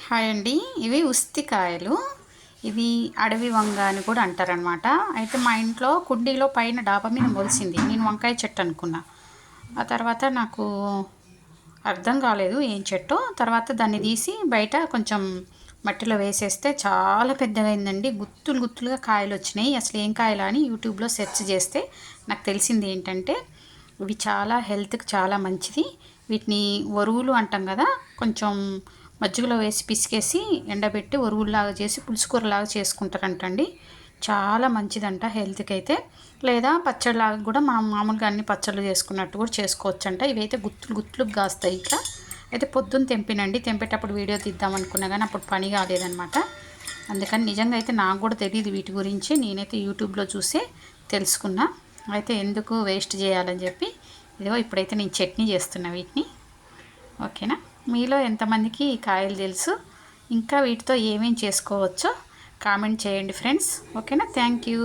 Hi అండి. ఇవి ఉస్తికాయలు. ఇవి అడవి వంగ అని కూడా అంటారనమాట. అయితే మా ఇంట్లో కుండీలో పైన డాబా మీద మొలిసింది. నేను వంకాయ చెట్టు అనుకున్నా. ఆ తర్వాత నాకు అర్థం కాలేదు ఏం చెట్టో. తర్వాత దాన్ని తీసి బయట కొంచెం మట్టిలో వేసేస్తే చాలా పెద్దగైందండి. గుత్తులు గుత్తులుగా కాయలు వచ్చినాయి. అసలు ఏం కాయలా అని యూట్యూబ్లో సెర్చ్ చేస్తే నాకు తెలిసింది ఏంటంటే ఇవి చాలా హెల్త్కి చాలా మంచిది. వీటిని వరువులు అంటాం కదా, కొంచెం మజ్జిగలో వేసి పిసికేసి ఎండబెట్టి వరువుల్లాగా చేసి పులుసుకూరలాగా చేసుకుంటారంటండి. చాలా మంచిదంట హెల్త్కి అయితే. లేదా పచ్చడిలాగా కూడా మనం మామూలుగా అన్ని పచ్చళ్ళు చేసుకున్నట్టు కూడా చేసుకోవచ్చంట. ఇవైతే గుత్తులు గుత్తులు కాస్తాయి ఇట్లా. అయితే పొద్దున్న తెంపినండి. తెంపేటప్పుడు వీడియో తీద్దాం అనుకున్నా కానీ అప్పుడు పని కాలేదనమాట. అందుకని నిజంగా అయితే నాకు కూడా తెలియదు వీటి గురించి. నేనైతే యూట్యూబ్లో చూసే తెలుసుకున్నా. అయితే ఎందుకు వేస్ట్ చేయాలని చెప్పి ఇదిగో ఇప్పుడైతే నేను చట్నీ చేస్తున్నా వీటిని. ఓకేనా? మీలో ఎంతమందికి ఈ కాయలు తెలుసు, ఇంకా వీటితో ఏమేం చేసుకోవచ్చో కామెంట్ చేయండి ఫ్రెండ్స్. ఓకేనా? Thank you.